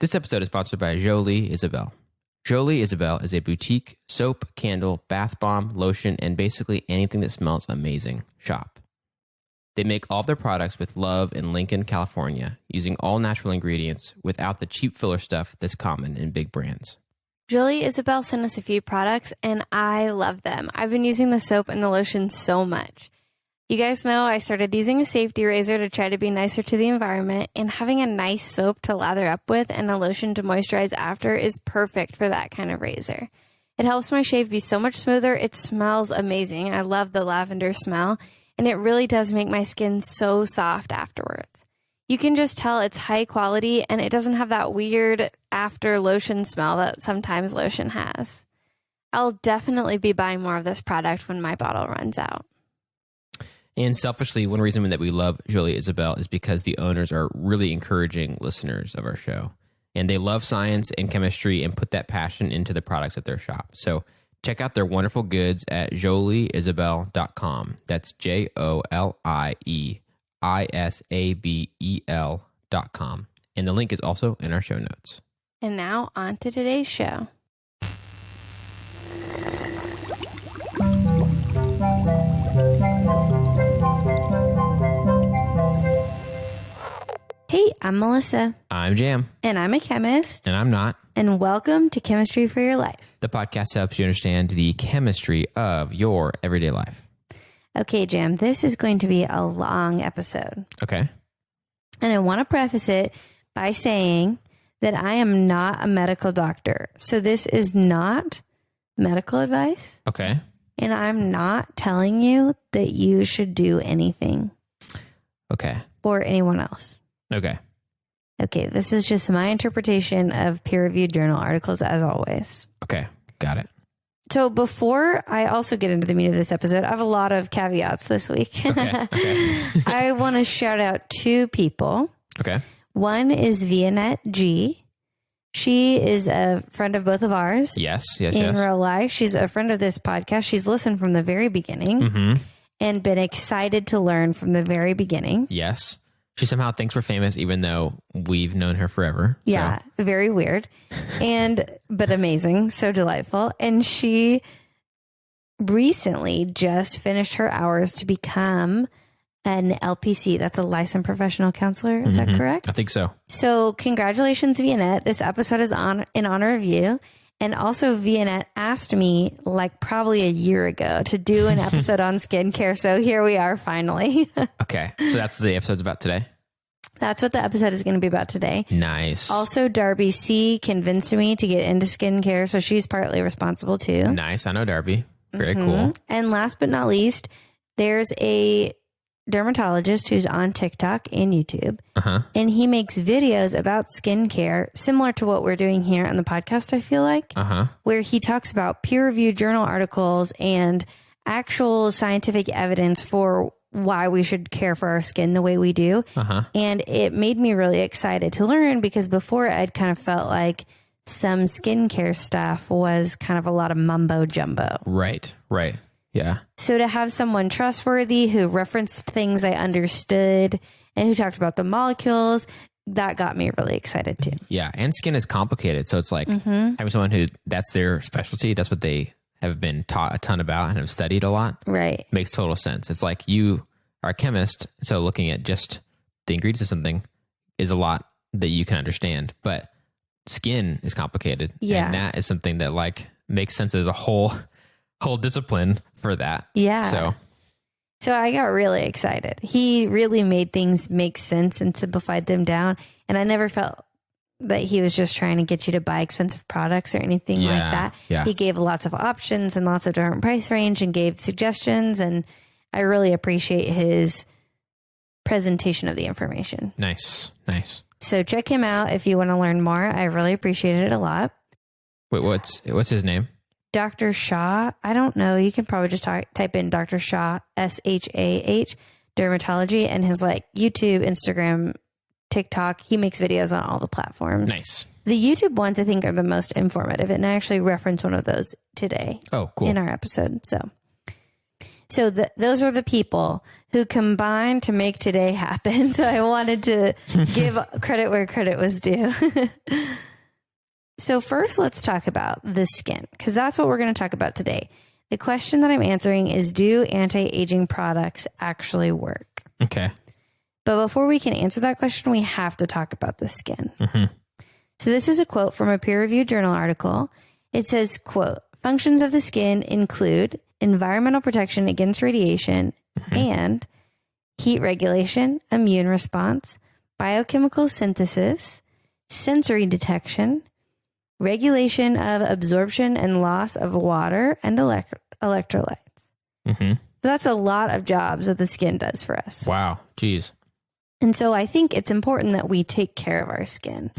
This episode is sponsored by Jolie Isabel. Jolie Isabel is a boutique soap, candle, bath bomb, lotion, and basically anything that smells amazing shop. They make all their products with love in Lincoln, California, using all natural ingredients without the cheap filler stuff that's common in big brands. Jolie Isabel sent us a few products, and I love them. I've been using the soap and the lotion so much. You guys know I started using a safety razor to try to be nicer to the environment, and having a nice soap to lather up with and a lotion to moisturize after is perfect for that kind of razor. It helps my shave be so much smoother. It smells amazing. I love the lavender smell, and it really does make my skin so soft afterwards. You can just tell it's high quality, and it doesn't have that weird after lotion smell that sometimes lotion has. I'll definitely be buying more of this product when my bottle runs out. And selfishly, one reason that we love Jolie Isabel is because the owners are really encouraging listeners of our show. And they love science and chemistry and put that passion into the products at their shop. So check out their wonderful goods at jolieisabel.com. That's JOLIEISABEL.com. And the link is also in our show notes. And now on to today's show. Hey, I'm Melissa. I'm Jam. And I'm a chemist. And I'm not. And welcome to Chemistry for Your Life. The podcast helps you understand the chemistry of your everyday life. Okay, Jam, this is going to be a long episode. Okay. And I want to preface it by saying that I am not a medical doctor. So this is not medical advice. Okay. And I'm not telling you that you should do anything. Okay. Or anyone else. Okay. Okay, this is just my interpretation of peer-reviewed journal articles as always. Okay, got it. So before I also get into the meat of this episode, I have a lot of caveats this week. Okay. I want to shout out two people. Okay. One is Vianette G. She is a friend of both of ours. Yes. In real life. She's a friend of this podcast. She's listened from the very beginning and been excited to learn from the very beginning. Yes. She somehow thinks we're famous, even though we've known her forever. Yeah, so. Very weird, but amazing, so delightful. And she recently just finished her hours to become an LPC. That's a licensed professional counselor. Is that correct? I think so. So congratulations, Vianette. This episode is in honor of you. And also, Vianette asked me like probably a year ago to do an episode on skincare. So here we are finally. Okay. So that's what the episode's about today? That's what the episode is going to be about today. Nice. Also, Darby C convinced me to get into skincare. So she's partly responsible too. Nice. I know Darby. Very cool. And last but not least, there's a dermatologist who's on TikTok and YouTube. And he makes videos about skincare similar to what we're doing here on the podcast, I feel like, where he talks about peer-reviewed journal articles and actual scientific evidence for why we should care for our skin the way we do. And it made me really excited to learn because before I'd kind of felt like some skincare stuff was kind of a lot of mumbo jumbo. Right. Yeah. So to have someone trustworthy who referenced things I understood and who talked about the molecules, that got me really excited too. Yeah. And skin is complicated. So it's like having someone who that's their specialty. That's what they have been taught a ton about and have studied a lot. Right. Makes total sense. It's like you are a chemist. So looking at just the ingredients of something is a lot that you can understand. But skin is complicated. Yeah. And that is something that like makes sense as a whole discipline for that. Yeah. So I got really excited. He really made things make sense and simplified them down. And I never felt that he was just trying to get you to buy expensive products or anything like that. Yeah. He gave lots of options and lots of different price range and gave suggestions. And I really appreciate his presentation of the information. Nice. So check him out if you want to learn more. I really appreciated it a lot. Wait, what's his name? Dr. Shah. I don't know. You can probably just type in Dr. Shah, SHAH, dermatology, and his like YouTube, Instagram, TikTok. He makes videos on all the platforms. Nice. The YouTube ones I think are the most informative, and I actually referenced one of those today. Oh, cool. In our episode. So those are the people who combined to make today happen. So I wanted to give credit where credit was due. So first, let's talk about the skin, because that's what we're going to talk about today. The question that I'm answering is, do anti-aging products actually work? Okay. But before we can answer that question, we have to talk about the skin. So this is a quote from a peer-reviewed journal article. It says, quote, functions of the skin include environmental protection against radiation and heat regulation, immune response, biochemical synthesis, sensory detection, regulation of absorption and loss of water and electrolytes. So that's a lot of jobs that the skin does for us. Wow. Geez. And so I think it's important that we take care of our skin.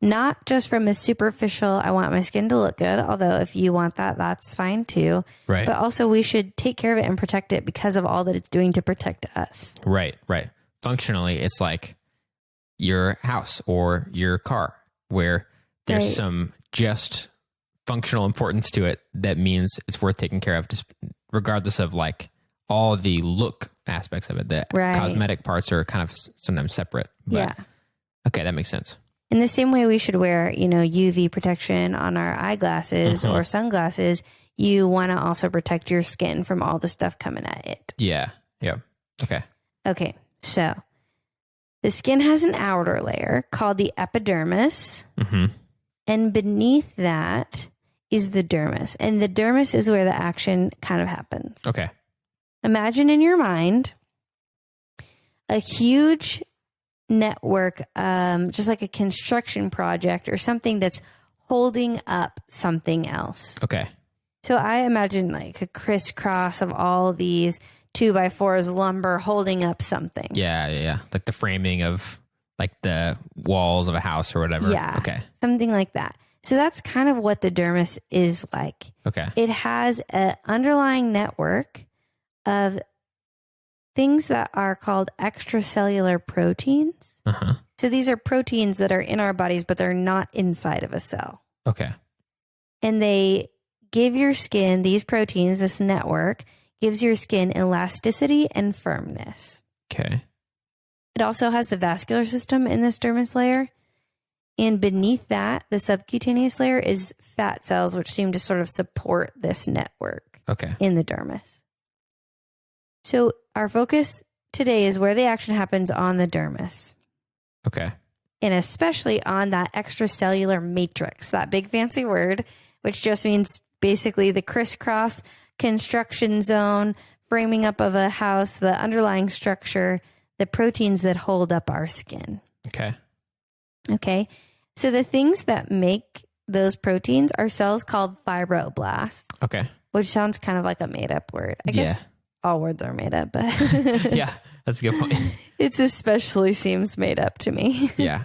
Not just from a superficial, I want my skin to look good, although if you want that, that's fine too. Right. But also we should take care of it and protect it because of all that it's doing to protect us. Right. Functionally, it's like your house or your car where there's some just functional importance to it that means it's worth taking care of, just regardless of like all the look aspects of it. The cosmetic parts are kind of sometimes separate. But, okay, that makes sense. In the same way we should wear, UV protection on our eyeglasses or sunglasses, you want to also protect your skin from all the stuff coming at it. Yeah. Okay. Okay. So the skin has an outer layer called the epidermis. And beneath that is the dermis. And the dermis is where the action kind of happens. Okay. Imagine in your mind a huge network, just like a construction project or something that's holding up something else. Okay. So I imagine like a crisscross of all these 2x4s lumber holding up something. Yeah. Like the framing of like the walls of a house or whatever. Yeah. Okay. Something like that. So that's kind of what the dermis is like. Okay. It has an underlying network of things that are called extracellular proteins. So these are proteins that are in our bodies, but they're not inside of a cell. Okay. And they give your skin, these proteins, this network, gives your skin elasticity and firmness. Okay. It also has the vascular system in this dermis layer. And beneath that, the subcutaneous layer is fat cells, which seem to sort of support this network in the dermis. So our focus today is where the action happens on the dermis. Okay. And especially on that extracellular matrix, that big fancy word, which just means basically the crisscross construction zone, framing up of a house, the underlying structure, the proteins that hold up our skin. Okay. So the things that make those proteins are cells called fibroblasts. Okay. Which sounds kind of like a made up word. I guess all words are made up, but yeah, that's a good point. It especially seems made up to me. Yeah.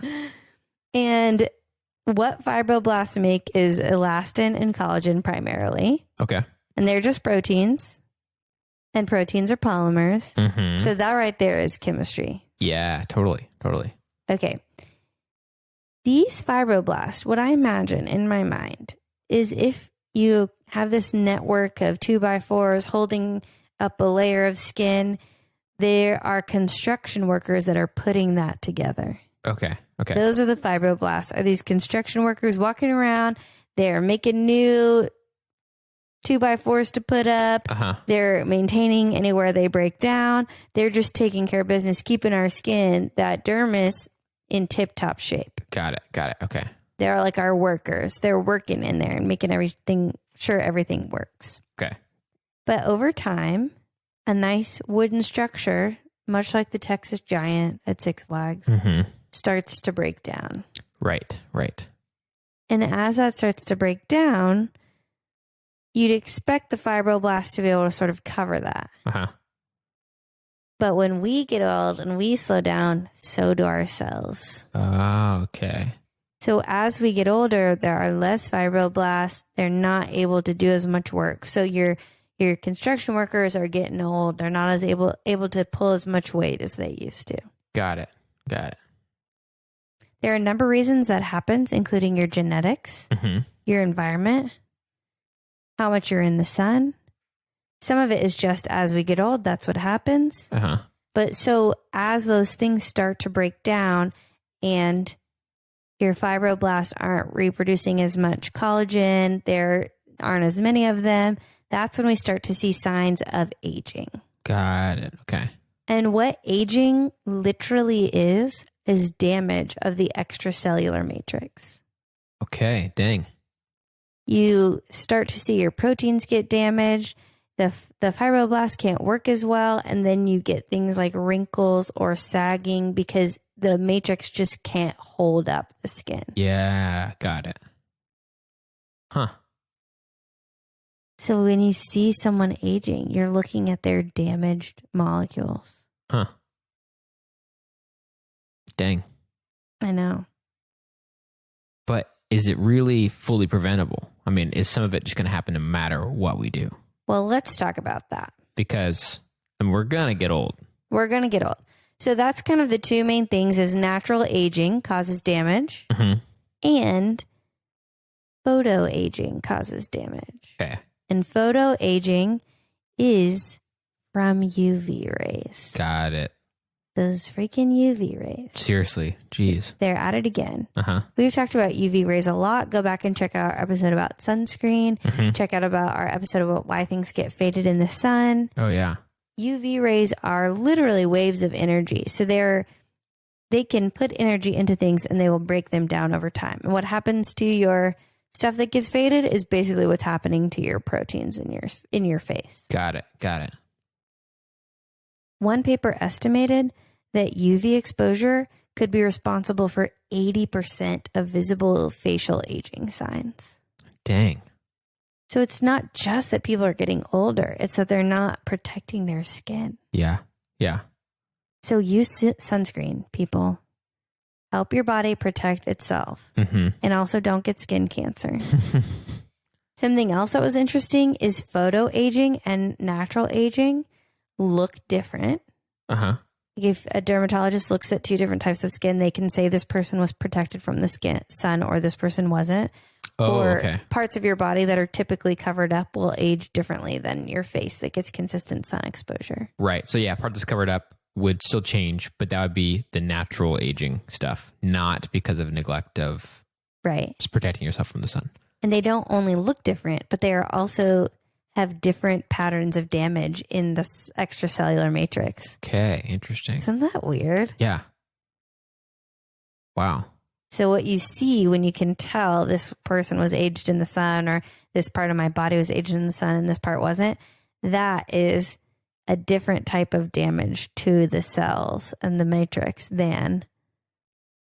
And what fibroblasts make is elastin and collagen primarily. Okay. And they're just proteins. And proteins are polymers. So that right there is chemistry. Yeah, totally. Okay. These fibroblasts, what I imagine in my mind is if you have this network of 2x4s holding up a layer of skin, there are construction workers that are putting that together. Okay. Those are the fibroblasts, are these construction workers walking around. They're making new 2x4s to put up. They're maintaining anywhere they break down. They're just taking care of business, keeping our skin, that dermis, in tip-top shape. Got it. Okay. They're like our workers. They're working in there and making sure everything works. Okay. But over time, a nice wooden structure, much like the Texas Giant at Six Flags, starts to break down. Right. And as that starts to break down, you'd expect the fibroblasts to be able to sort of cover that. But when we get old and we slow down, so do our cells. Oh, okay. So as we get older, there are less fibroblasts. They're not able to do as much work. So your construction workers are getting old. They're not as able to pull as much weight as they used to. Got it. There are a number of reasons that happens, including your genetics, your environment, how much you're in the sun. some of it is just as we get old, that's what happens. Uh-huh. But so as those things start to break down and your fibroblasts aren't reproducing as much collagen, there aren't as many of them, that's when we start to see signs of aging. Got it. Okay. And what aging literally is damage of the extracellular matrix. Okay. Dang. You start to see your proteins get damaged. The fibroblasts can't work as well. And then you get things like wrinkles or sagging because the matrix just can't hold up the skin. Yeah. Got it. Huh. So when you see someone aging, you're looking at their damaged molecules. Huh. Dang. I know. But is it really fully preventable? I mean, is some of it just going to happen no matter what we do? Well, let's talk about that. Because we're going to get old. We're going to get old. So that's kind of the two main things is natural aging causes damage and photo aging causes damage. Okay. And photo aging is from UV rays. Got it. Those freaking UV rays. Seriously. Jeez. They're at it again. Uh-huh. We've talked about UV rays a lot. Go back and check out our episode about sunscreen. Check out about our episode about why things get faded in the sun. Oh, yeah. UV rays are literally waves of energy. So they can put energy into things and they will break them down over time. And what happens to your stuff that gets faded is basically what's happening to your proteins in your face. Got it. Got it. One paper estimated that UV exposure could be responsible for 80% of visible facial aging signs. Dang. So it's not just that people are getting older, it's that they're not protecting their skin. Yeah. Yeah. So use sunscreen, people. Help your body protect itself. And also don't get skin cancer. Something else that was interesting is photo aging and natural aging look different. Uh-huh. If a dermatologist looks at two different types of skin, they can say this person was protected from the sun or this person wasn't. Okay. Parts of your body that are typically covered up will age differently than your face that gets consistent sun exposure. Right. So yeah, part that's covered up would still change, but that would be the natural aging stuff, not because of neglect of just protecting yourself from the sun. And they don't only look different, but they are also have different patterns of damage in this extracellular matrix. Okay, interesting. Isn't that weird? Yeah. Wow. So what you see when you can tell this person was aged in the sun or this part of my body was aged in the sun and this part wasn't, that is a different type of damage to the cells and the matrix than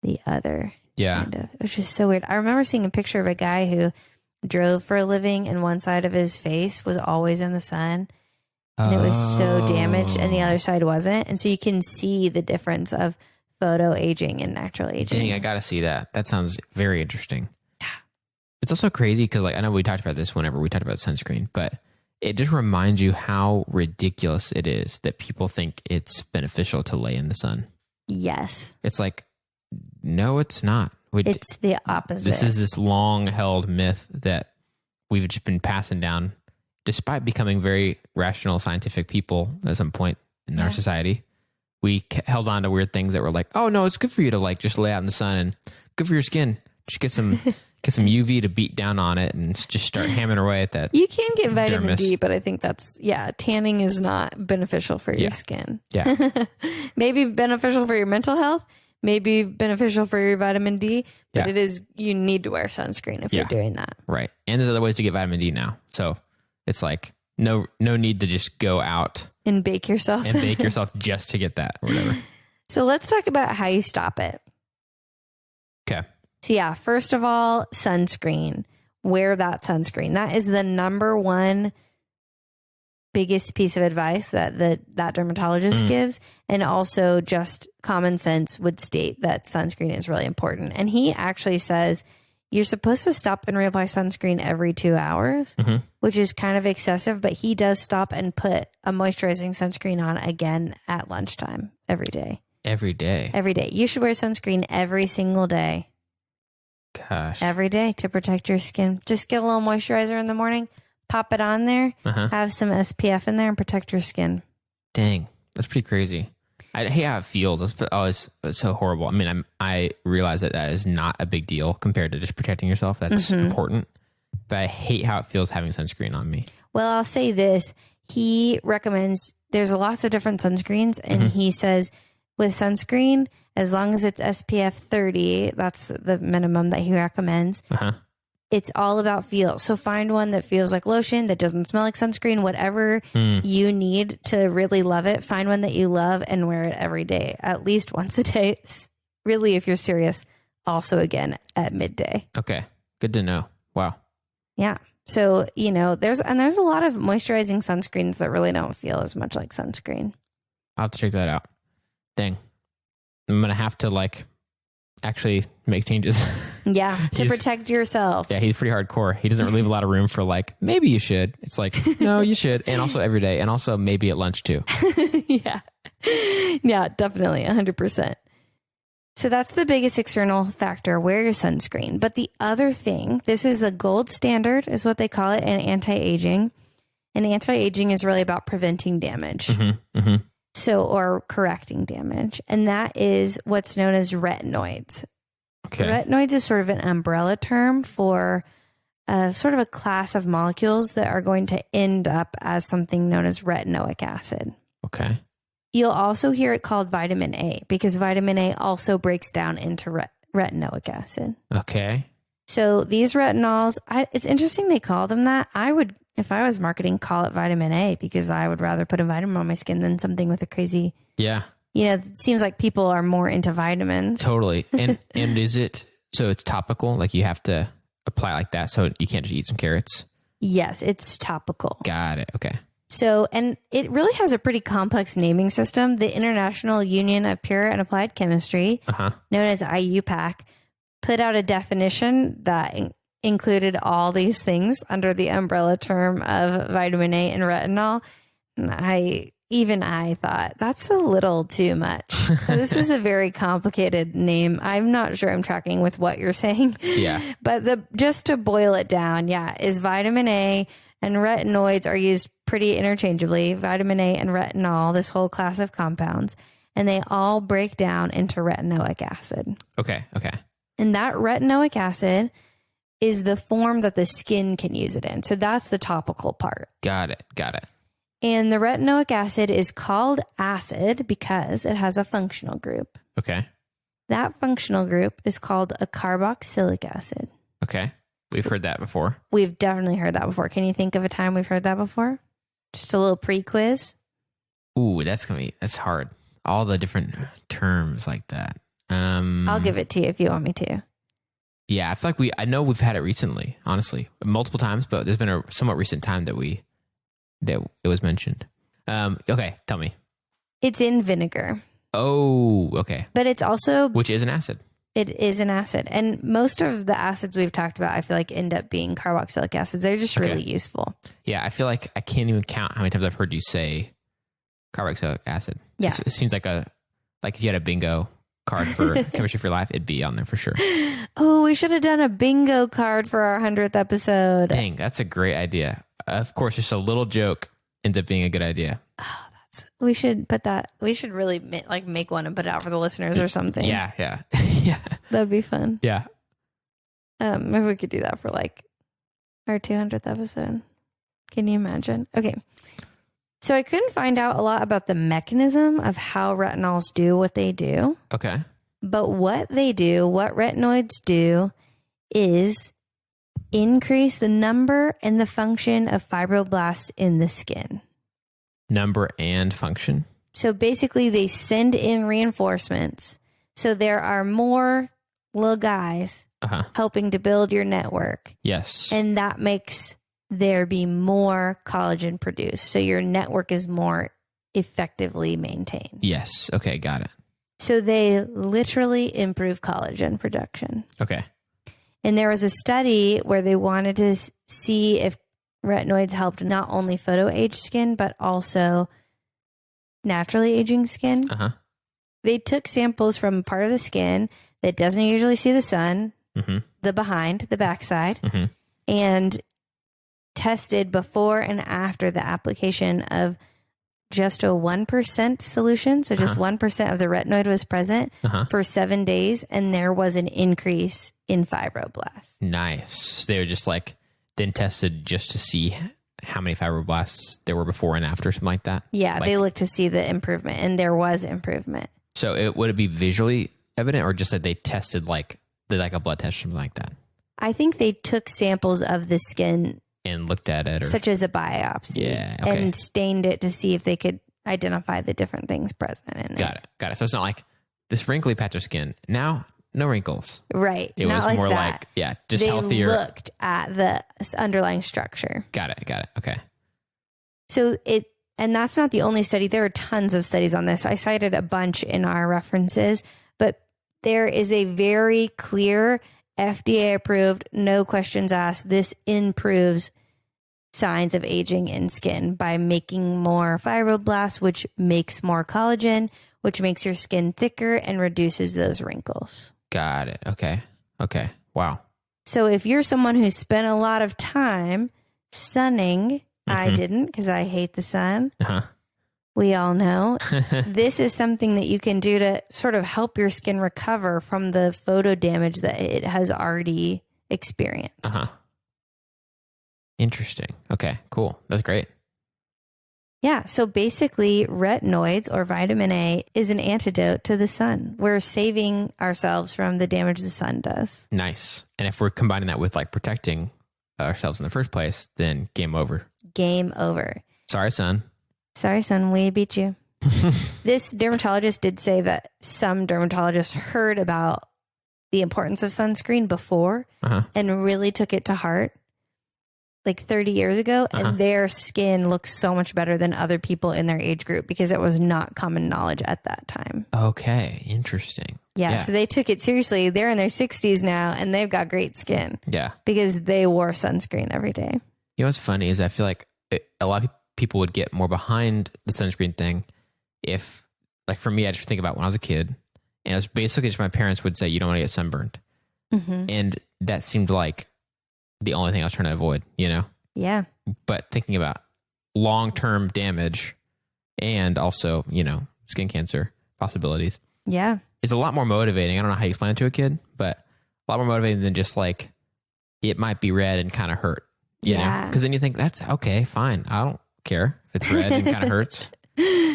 the other. Yeah. Kind of, which is so weird. I remember seeing a picture of a guy who drove for a living and one side of his face was always in the sun and it was so damaged and the other side wasn't. And so you can see the difference of photo aging and natural aging. Dang, I got to see that. That sounds very interesting. Yeah. It's also crazy because I know we talked about this whenever we talked about sunscreen, but it just reminds you how ridiculous it is that people think it's beneficial to lay in the sun. Yes. It's like, no, it's not. It's the opposite. This is this long held myth that we've just been passing down despite becoming very rational, scientific people at some point in our society. We held on to weird things that were like, oh no, it's good for you to just lay out in the sun and good for your skin. Just get some UV to beat down on it and just start hammering away at that. You can get vitamin D, but I think tanning is not beneficial for your skin. Yeah. Maybe beneficial for your mental health. Maybe beneficial for your vitamin D, but you need to wear sunscreen if you're doing that. Right. And there's other ways to get vitamin D now. So it's like no need to just go out and bake yourself just to get that or whatever. So let's talk about how you stop it. Okay. So first of all, sunscreen. Wear that sunscreen. That is the number one biggest piece of advice that dermatologist gives. And also just common sense would state that sunscreen is really important. And he actually says you're supposed to stop and reapply sunscreen every 2 hours, which is kind of excessive, but he does stop and put a moisturizing sunscreen on again at lunchtime every day. Every day? Every day. You should wear sunscreen every single day. Gosh. Every day to protect your skin. Just get a little moisturizer in the morning, pop it on there, have some SPF in there, and protect your skin. Dang, that's pretty crazy. I hate how it feels. It's so horrible. I mean, I realize that is not a big deal compared to just protecting yourself. That's important. But I hate how it feels having sunscreen on me. Well, I'll say this. He recommends, there's lots of different sunscreens, and he says with sunscreen, as long as it's SPF 30, that's the minimum that he recommends. It's all about feel. So find one that feels like lotion, that doesn't smell like sunscreen, whatever you need to really love it. Find one that you love and wear it every day, at least once a day. Really, if you're serious, also again at midday. Okay. Good to know. Wow. Yeah. So, there's a lot of moisturizing sunscreens that really don't feel as much like sunscreen. I'll have to check that out. Dang. I'm going to have to actually make changes. Yeah. To protect yourself. Yeah. He's pretty hardcore. He doesn't leave a lot of room for maybe you should. It's no, you should. And also every day. And also maybe at lunch too. Yeah. Yeah, definitely. 100%. So that's the biggest external factor. Wear your sunscreen. But the other thing, this is the gold standard is what they call it in anti-aging. And anti-aging is really about preventing damage. Or correcting damage. And that is what's known as retinoids. Okay. Retinoids is sort of an umbrella term for sort of a class of molecules that are going to end up as something known as retinoic acid. Okay. You'll also hear it called vitamin A because vitamin A also breaks down into retinoic acid. Okay. So these retinols, it's interesting they call them that. I would, if I was marketing, call it vitamin A because I would rather put a vitamin on my skin than something with a crazy... Yeah. It seems like people are more into vitamins. Totally. And is it, so it's topical? Like you have to apply like that so you can't just eat some carrots? Yes, it's topical. Got it. Okay. So, and it really has a pretty complex naming system. The International Union of Pure and Applied Chemistry, known as IUPAC, put out a definition that included all these things under the umbrella term of vitamin A and retinol. And I thought that's a little too much. This is a very complicated name. I'm not sure I'm tracking with what you're saying. Yeah. But just to boil it down, is vitamin A and retinoids are used pretty interchangeably. Vitamin A and retinol, this whole class of compounds, and they all break down into retinoic acid. Okay. And that retinoic acid is the form that the skin can use it in. So that's the topical part. Got it. And the retinoic acid is called acid because it has a functional group. Okay. That functional group is called a carboxylic acid. Okay. We've heard that before. We've definitely heard that before. Can you think of a time we've heard that before? Just a little pre-quiz. Ooh, that's hard. All the different terms like that. I'll give it to you if you want me to. Yeah, I feel like I know we've had it recently, honestly, multiple times, but there's been a somewhat recent time that it was mentioned. Okay, tell me. It's in vinegar. Oh, okay. But it's also... Which is an acid. It is an acid. And most of the acids we've talked about, I feel like end up being carboxylic acids. They're just really useful. Yeah, I feel like I can't even count how many times I've heard you say carboxylic acid. Yeah. It seems like if you had a bingo card for Chemistry for Life, it'd be on there for sure. Oh, we should have done a bingo card for our 100th episode. Dang, that's a great idea. Of course, just a little joke ends up being a good idea. Oh, we should put that. We should really make one and put it out for the listeners or something. Yeah. Yeah. That'd be fun. Yeah. Maybe we could do that for our 200th episode. Can you imagine? Okay. So I couldn't find out a lot about the mechanism of how retinols do what they do. Okay. But what they do, what retinoids do, is increase the number and the function of fibroblasts in the skin. Number and function? So basically they send in reinforcements. So there are more little guys helping to build your network. Yes. And that makes there be more collagen produced. So your network is more effectively maintained. Yes. Okay. Got it. So they literally improve collagen production. Okay. And there was a study where they wanted to see if retinoids helped not only photo-age skin, but also naturally aging skin. They took samples from part of the skin that doesn't usually see the sun, the backside, and tested before and after the application of just a 1% solution. So just 1% of the retinoid was present for 7 days. And there was an increase in fibroblasts. Nice. So they were just like, then tested just to see how many fibroblasts there were before and after, something like that? Yeah, they looked to see the improvement, and there was improvement. So would it be visually evident, or just that they tested like a blood test or something like that? I think they took samples of the skin and looked at it, such as a biopsy, okay. and stained it to see if they could identify the different things present in it. Got it. So it's not like this wrinkly patch of skin. Now, no wrinkles. Right. It was more like, just they healthier. They looked at the underlying structure. Got it. Okay. So and that's not the only study. There are tons of studies on this. I cited a bunch in our references, but there is a very clear FDA approved, no questions asked. This improves signs of aging in skin by making more fibroblasts, which makes more collagen, which makes your skin thicker and reduces those wrinkles. Got it. Okay. Wow. So if you're someone who spent a lot of time sunning, I didn't because I hate the sun. We all know. This is something that you can do to sort of help your skin recover from the photo damage that it has already experienced. Interesting. Okay, cool. That's great. Yeah. So basically, retinoids or vitamin A is an antidote to the sun. We're saving ourselves from the damage the sun does. Nice. And if we're combining that with like protecting ourselves in the first place, then game over. Game over. Sorry, son. Sorry, son, we beat you. This dermatologist did say that some dermatologists heard about the importance of sunscreen before and really took it to heart like 30 years ago. And their skin looks so much better than other people in their age group because it was not common knowledge at that time. Okay, interesting. Yeah, so they took it seriously. They're in their 60s now and they've got great skin. Yeah. Because they wore sunscreen every day. You know what's funny is I feel like a lot of people would get more behind the sunscreen thing if, like for me, I just think about when I was a kid and it was basically just my parents would say, you don't want to get sunburned. And that seemed like the only thing I was trying to avoid, you know? Yeah. But thinking about long-term damage and also, skin cancer possibilities. Yeah. It's a lot more motivating. I don't know how you explain it to a kid, but a lot more motivating than just like, it might be red and kind of hurt, you know? Because then you think, that's okay, fine. I don't care if it's red and kind of hurts.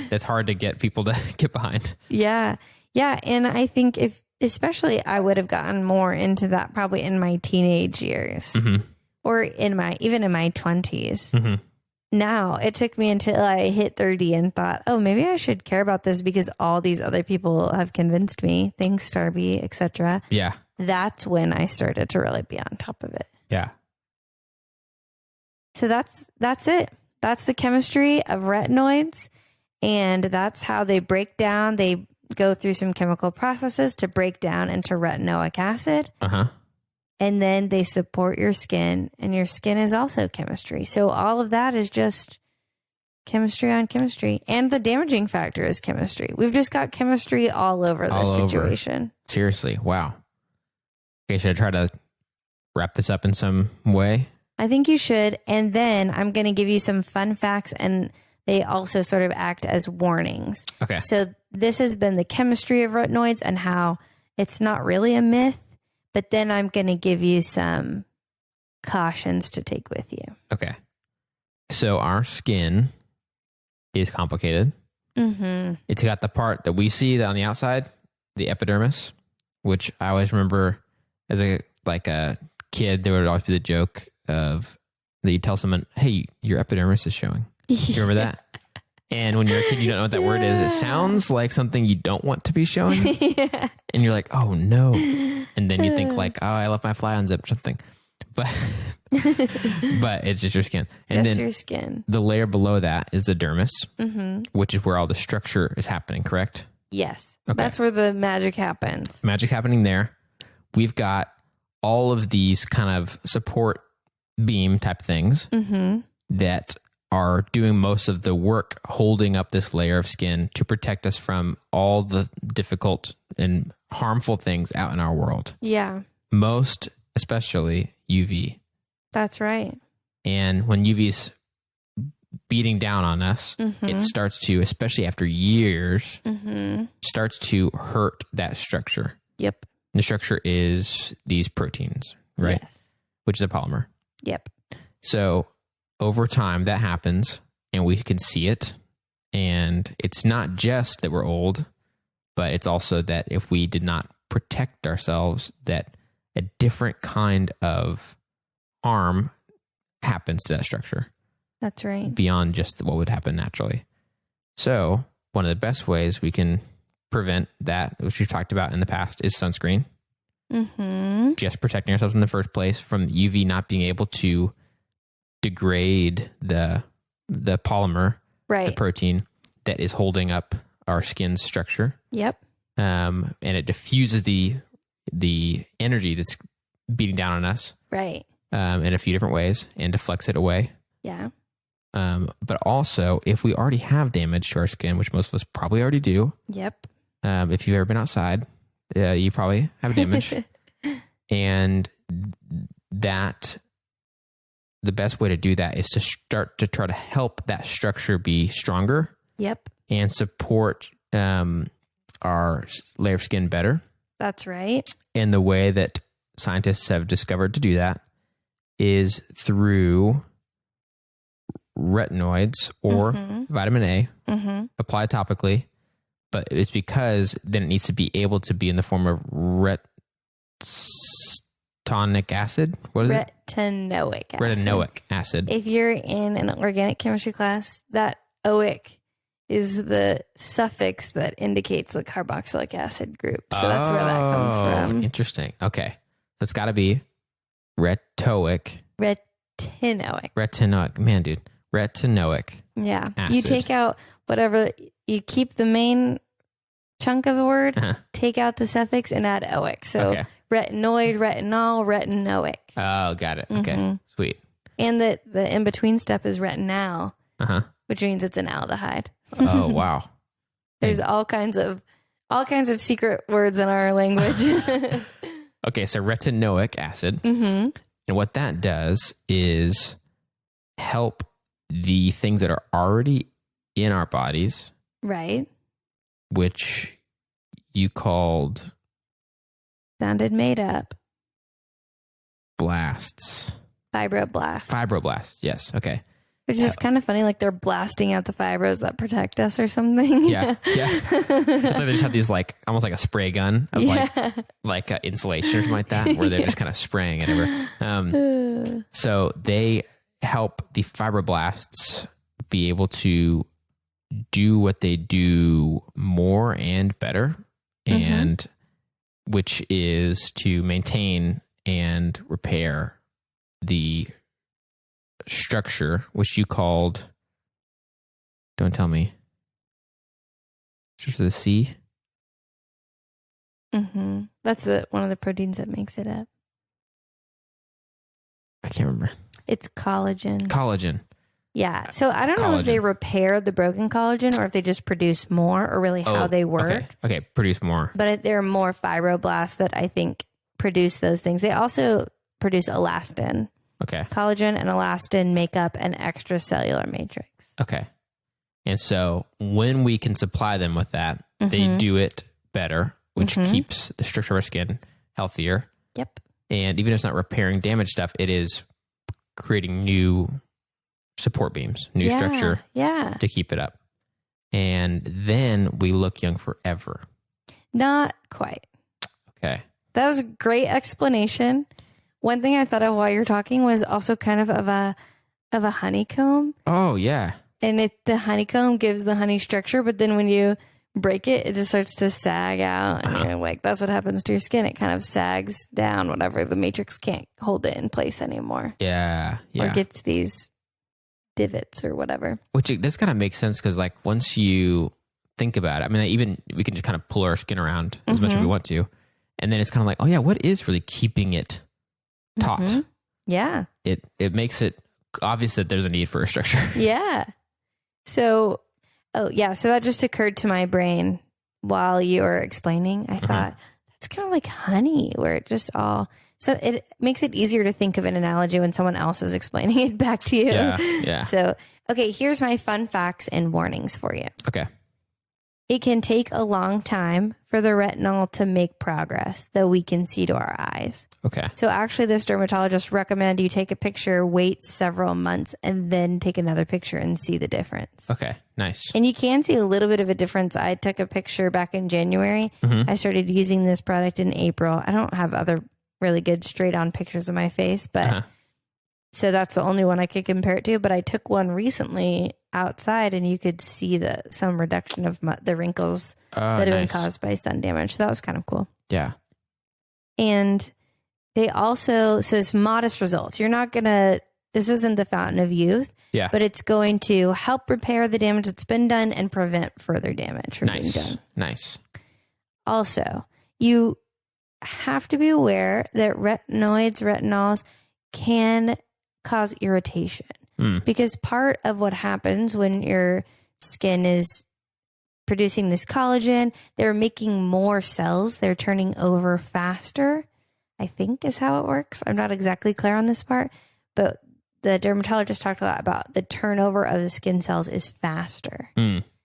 That's hard to get people to get behind. Yeah. Yeah. And I think especially I would have gotten more into that probably in my teenage years or even in my 20s. Now it took me until I hit 30 and thought, oh, maybe I should care about this because all these other people have convinced me. Thanks, Darby, etc. Yeah. That's when I started to really be on top of it. Yeah. So that's it. That's the chemistry of retinoids. And that's how they break down. They go through some chemical processes to break down into retinoic acid. And then they support your skin, and your skin is also chemistry. So all of that is just chemistry on chemistry. And the damaging factor is chemistry. We've just got chemistry all over this situation. Seriously. Wow. Okay, should I try to wrap this up in some way? I think you should. And then I'm going to give you some fun facts, and they also sort of act as warnings. Okay. So this has been the chemistry of retinoids and how it's not really a myth, but then I'm going to give you some cautions to take with you. Okay. So our skin is complicated. It's got the part that we see on the outside, the epidermis, which I always remember as a kid, there would always be the joke of that you tell someone, hey, your epidermis is showing. Do you remember that? And when you're a kid, you don't know what that word is. It sounds like something you don't want to be showing. And you're like, oh no. And then you think like, oh, I left my fly unzipped or something. But it's just your skin. And just then your skin. The layer below that is the dermis, which is where all the structure is happening, correct? Yes. Okay. That's where the magic happens. Magic happening there. We've got all of these kind of support beam type things that are doing most of the work holding up this layer of skin to protect us from all the difficult and harmful things out in our world. Yeah. Most especially UV. That's right. And when UV's beating down on us, it starts to, especially after years, starts to hurt that structure. Yep. The structure is these proteins, right? Yes. Which is a polymer. Yep. So over time that happens and we can see it. And it's not just that we're old, but it's also that if we did not protect ourselves, that a different kind of harm happens to that structure. That's right. Beyond just what would happen naturally. So one of the best ways we can prevent that, which we've talked about in the past, is sunscreen. Just protecting ourselves in the first place from UV not being able to degrade the polymer, the protein that is holding up our skin's structure. Yep. And it diffuses the energy that's beating down on us. Right. In a few different ways and deflects it away. Yeah. But also, if we already have damage to our skin, which most of us probably already do. Yep. If you've ever been outside, you probably have damage. And that the best way to do that is to start to try to help that structure be stronger. Yep. And support our layer of skin better. That's right. And the way that scientists have discovered to do that is through retinoids or vitamin A applied topically, but it's because then it needs to be able to be in the form of retinoic acid. What is it? Retinoic acid. Retinoic acid. If you're in an organic chemistry class, that oic is the suffix that indicates the carboxylic acid group. So that's where that comes from. Interesting. Okay. So it's got to be retinoic. Retinoic. Man, dude. Retinoic. Yeah. Acid. You take out whatever, you keep the main chunk of the word, take out the suffix and add oic. So retinoid, retinol, retinoic. Oh, got it. Okay. Sweet. And the in-between step is retinal, which means it's an aldehyde. Oh, wow. There's all kinds of secret words in our language. Okay, so retinoic acid. And what that does is help the things that are already in our bodies. Right. Which you called... Sounded made up. Blasts. Fibroblasts. Yes. Okay. Which is kind of funny, like they're blasting out the fibros that protect us or something. Yeah. It's like they just have these almost like a spray gun of like insulation or something like that, where they're just kind of spraying it everywhere. So they help the fibroblasts be able to do what they do more and better, and which is to maintain and repair the structure, which you called, don't tell me, starts with a C. That's one of the proteins that makes it up. I can't remember. It's collagen. Yeah. So I don't know if they repair the broken collagen or if they just produce more, or really how they work. Okay. Produce more. But there are more fibroblasts that I think produce those things. They also produce elastin. Okay. Collagen and elastin make up an extracellular matrix. Okay. And so when we can supply them with that, they do it better, which keeps the structure of our skin healthier. Yep. And even if it's not repairing damaged stuff, it is creating new support beams, new structure to keep it up. And then we look young forever. Not quite. Okay. That was a great explanation. One thing I thought of while you're talking was also kind of a honeycomb. Oh, yeah. And the honeycomb gives the honey structure, but then when you break it, it just starts to sag out. And you're like, that's what happens to your skin. It kind of sags down whenever the matrix can't hold it in place anymore. Yeah. Or gets these divots or whatever. Which it does kind of make sense because, like, once you think about it, I mean, even we can just kind of pull our skin around as much as we want to. And then it's kind of like, oh, yeah, what is really keeping it taut? Yeah. It makes it obvious that there's a need for a structure. Yeah. So, so that just occurred to my brain while you were explaining. I thought, that's kind of like honey, where it just all... So it makes it easier to think of an analogy when someone else is explaining it back to you. Yeah. So, okay, here's my fun facts and warnings for you. Okay. It can take a long time for the retinol to make progress that we can see to our eyes. Okay. So actually, this dermatologist recommended you take a picture, wait several months, and then take another picture and see the difference. Okay. Nice. And you can see a little bit of a difference. I took a picture back in January. I started using this product in April. I don't have other really good straight on pictures of my face, but so that's the only one I could compare it to. But I took one recently outside and you could see some reduction of the wrinkles that have been caused by sun damage. So that was kind of cool. Yeah. And they also, so it's modest results. You're not going to, this isn't the fountain of youth, but it's going to help repair the damage that's been done and prevent further damage from being done. Nice. Also, you have to be aware that retinols can cause irritation. Because part of what happens when your skin is producing this collagen, they're making more cells. They're turning over faster, I think is how it works. I'm not exactly clear on this part, but the dermatologist talked a lot about the turnover of the skin cells is faster.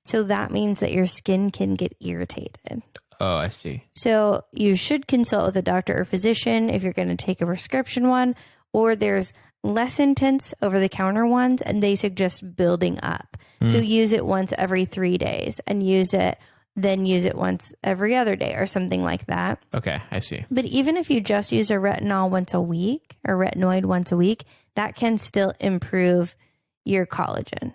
So that means that your skin can get irritated. Oh, I see. So you should consult with a doctor or physician if you're going to take a prescription one, or there's less intense over-the-counter ones, and they suggest building up. So use it once every 3 days and use it once every other day or something like that. Okay, I see. But even if you just use a retinol once a week or retinoid once a week, that can still improve your collagen.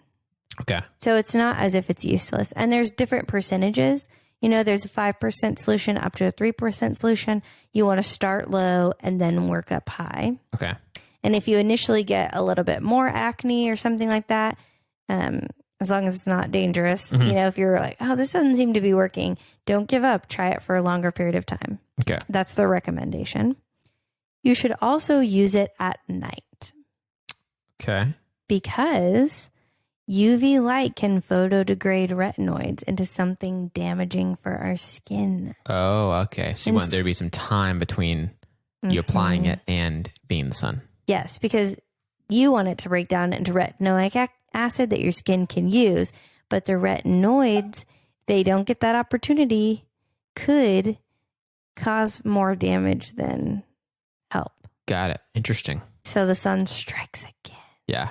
Okay. So it's not as if it's useless. And there's different percentages. You know, there's a 5% solution up to a 3% solution. You want to start low and then work up high. Okay. And if you initially get a little bit more acne or something like that, as long as it's not dangerous, you know, if you're like, oh, this doesn't seem to be working, don't give up. Try it for a longer period of time. Okay. That's the recommendation. You should also use it at night. Okay. Because UV light can photodegrade retinoids into something damaging for our skin. Oh, okay. So you want there to be some time between you applying it and being in the sun. Yes, because you want it to break down into retinoic acid that your skin can use, but the retinoids, they don't get that opportunity, could cause more damage than help. Got it. Interesting. So the sun strikes again. Yeah.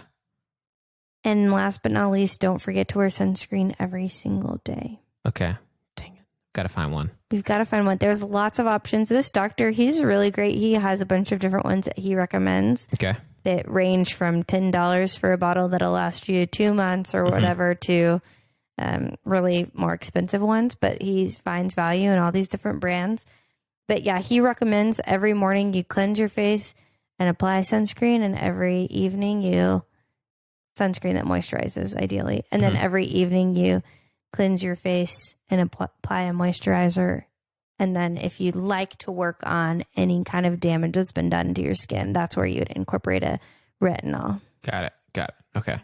And last but not least, don't forget to wear sunscreen every single day. Okay. Dang it. Got to find one. You've got to find one. There's lots of options. This doctor, he's really great. He has a bunch of different ones that he recommends. Okay. That range from $10 for a bottle that'll last you 2 months or whatever to really more expensive ones. But he finds value in all these different brands. But yeah, he recommends every morning you cleanse your face and apply sunscreen, and every evening you sunscreen that moisturizes ideally. And then every evening you cleanse your face and apply a moisturizer. And then if you'd like to work on any kind of damage that's been done to your skin, that's where you would incorporate a retinol. Got it. Okay.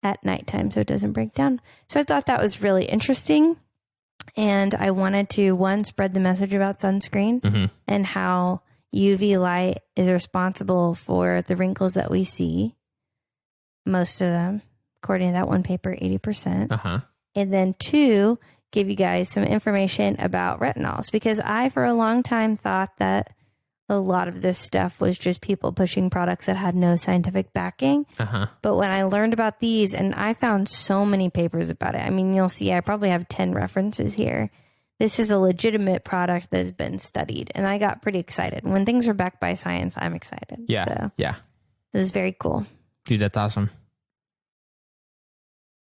At nighttime so it doesn't break down. So I thought that was really interesting. And I wanted to, one, spread the message about sunscreen and how UV light is responsible for the wrinkles that we see. Most of them, according to that one paper, 80%. And then two, give you guys some information about retinols, because I, for a long time, thought that a lot of this stuff was just people pushing products that had no scientific backing. But when I learned about these, and I found so many papers about it, I mean, you'll see I probably have 10 references here. This is a legitimate product that has been studied, and I got pretty excited. When things are backed by science, I'm excited. Yeah. So Yeah. this is very cool. Dude, that's awesome.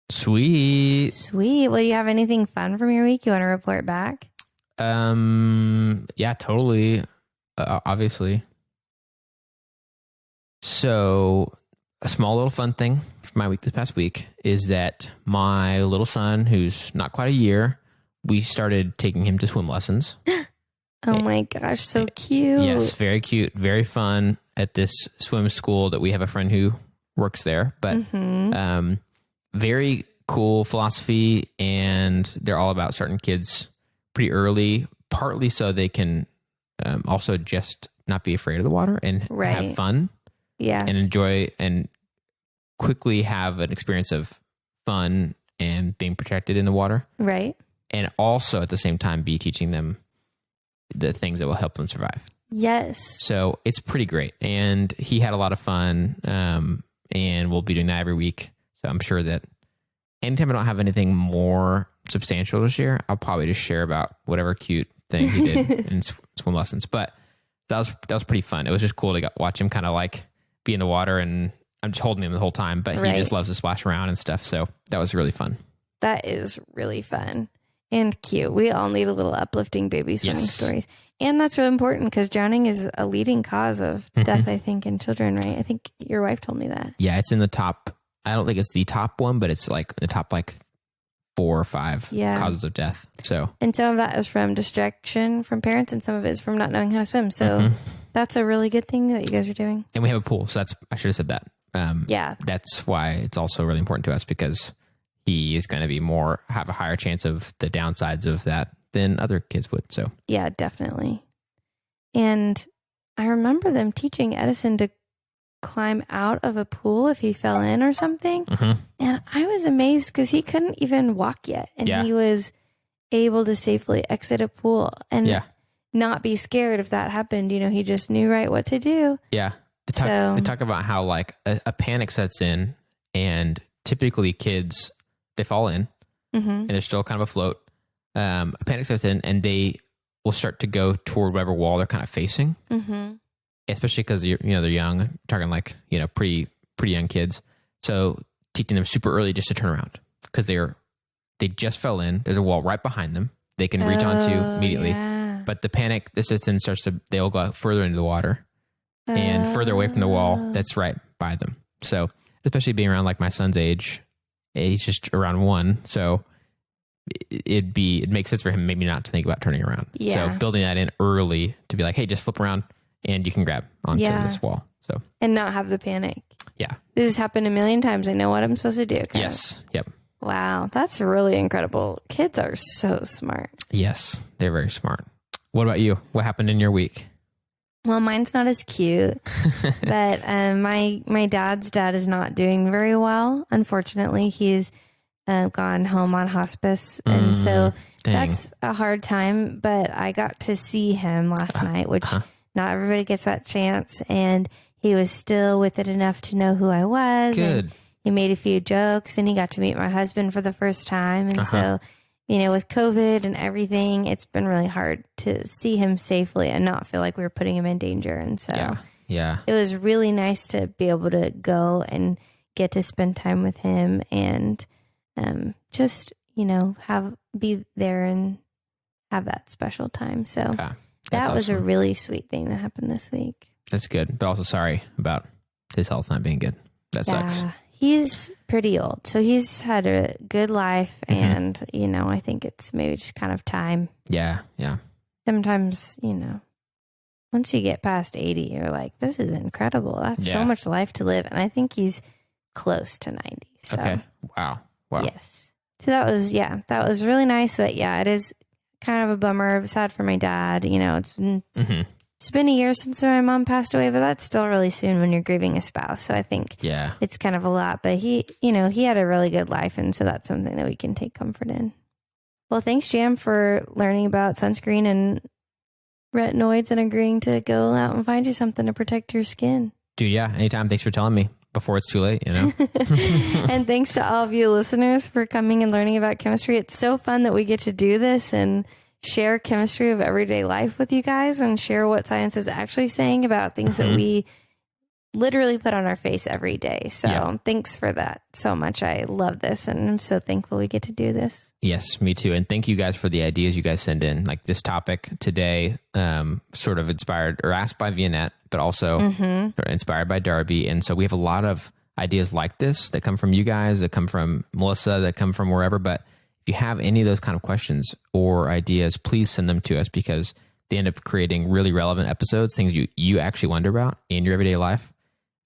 Sweet. Well, do you have anything fun from your week you want to report back? Yeah, totally. Obviously. So a small little fun thing for my week this past week is that my little son, who's not quite a year, we started taking him to swim lessons. Oh my gosh, so cute. Yes, very cute, very fun at this swim school that we have a friend who works there. But very cool philosophy, and they're all about starting kids pretty early, partly so they can also just not be afraid of the water and have fun and enjoy and quickly have an experience of fun and being protected in the water. Right. And also at the same time be teaching them the things that will help them survive. Yes. So it's pretty great. And he had a lot of fun. And we'll be doing that every week. So I'm sure that anytime I don't have anything more substantial to share, I'll probably just share about whatever cute thing he did in swim lessons. But that was pretty fun. It was just cool to watch him kind of like be in the water, and I'm just holding him the whole time, but he just loves to splash around and stuff. So that was really fun. That is really fun and cute. We all need a little uplifting baby swimming stories. And that's really important because drowning is a leading cause of death, I think, in children, right? I think your wife told me that. Yeah, it's in the top. I don't think it's the top one, but it's like the top 4 or 5 causes of death. So, and some of that is from distraction from parents, and some of it is from not knowing how to swim. So that's a really good thing that you guys are doing. And we have a pool, so I should have said that. That's why it's also really important to us, because he is going to have a higher chance of the downsides of that than other kids would. So yeah, definitely. And I remember them teaching Edison to climb out of a pool if he fell in or something. And I was amazed because he couldn't even walk yet. And he was able to safely exit a pool and not be scared if that happened. You know, he just knew what to do. Yeah. They talk about how like a panic sets in, and typically kids, they fall in and they're still kind of afloat. A panic sets in and they will start to go toward whatever wall they're kind of facing. Especially because they're young, talking like, pretty young kids. So teaching them super early just to turn around, because they just fell in. There's a wall right behind them they can reach onto immediately. But the panic, the system they'll go out further into the water and further away from the wall that's right by them. So especially being around like my son's age, he's just around 1. So it makes sense for him maybe not to think about turning around. So building that in early to be like, hey, just flip around and you can grab onto this wall. So and not have the panic. Yeah. This has happened a million times. I know what I'm supposed to do. Yes. Yep. Wow. That's really incredible. Kids are so smart. Yes. They're very smart. What about you? What happened in your week? Well, mine's not as cute, but my dad's dad is not doing very well. Unfortunately, he's gone home on hospice. And so that's a hard time, but I got to see him last night, which not everybody gets that chance. And he was still with it enough to know who I was. Good. And he made a few jokes, and he got to meet my husband for the first time. And so, with COVID and everything, it's been really hard to see him safely and not feel like we were putting him in danger. And so it was really nice to be able to go and get to spend time with him and just, be there and have that special time. So that was a really sweet thing that happened this week. That's good. But also sorry about his health not being good. That sucks. He's pretty old. So he's had a good life. And, I think it's maybe just kind of time. Yeah. Yeah. Sometimes, once you get past 80, you're like, this is incredible. That's so much life to live. And I think he's close to 90. So. Okay. Wow. Yes. So that was really nice. But it is kind of a bummer. Sad for my dad. It's been a year since my mom passed away, but that's still really soon when you're grieving a spouse. So I think it's kind of a lot, but he had a really good life. And so that's something that we can take comfort in. Well, thanks, Jam, for learning about sunscreen and retinoids and agreeing to go out and find you something to protect your skin. Dude, yeah. Anytime. Thanks for telling me before it's too late, And thanks to all of you listeners for coming and learning about chemistry. It's so fun that we get to do this and share chemistry of everyday life with you guys and share what science is actually saying about things that we literally put on our face every day. So thanks for that so much. I love this and I'm so thankful we get to do this. Yes, me too. And thank you guys for the ideas you guys send in. Like this topic today, sort of inspired or asked by Vianette, but also inspired by Darby. And so we have a lot of ideas like this that come from you guys, that come from Melissa, that come from wherever. But if you have any of those kind of questions or ideas, please send them to us, because they end up creating really relevant episodes, things you actually wonder about in your everyday life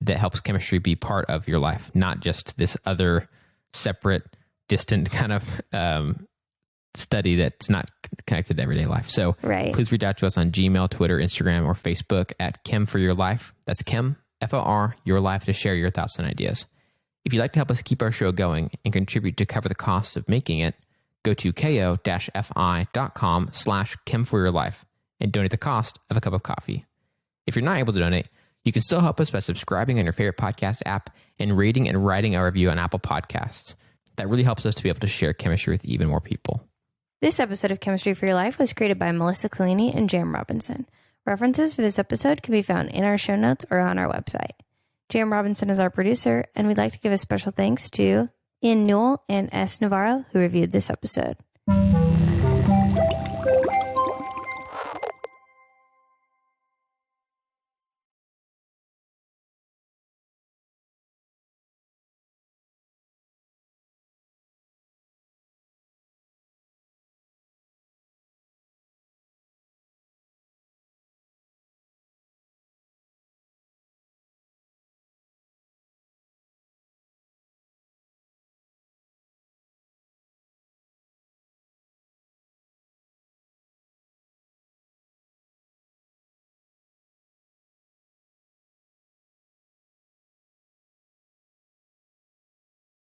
that helps chemistry be part of your life, not just this other separate, distant kind of study that's not connected to everyday life. So please reach out to us on Gmail, Twitter, Instagram, or Facebook at Chem for Your Life. That's Chem, FOR, Your Life, to share your thoughts and ideas. If you'd like to help us keep our show going and contribute to cover the cost of making it, go to ko-fi.com/chemforyourlife and donate the cost of a cup of coffee. If you're not able to donate, you can still help us by subscribing on your favorite podcast app and rating and writing a review on Apple Podcasts. That really helps us to be able to share chemistry with even more people. This episode of Chemistry for Your Life was created by Melissa Collini and Jam Robinson. References for this episode can be found in our show notes or on our website. Jam Robinson is our producer, and we'd like to give a special thanks to Ian Newell and S. Navarro, who reviewed this episode.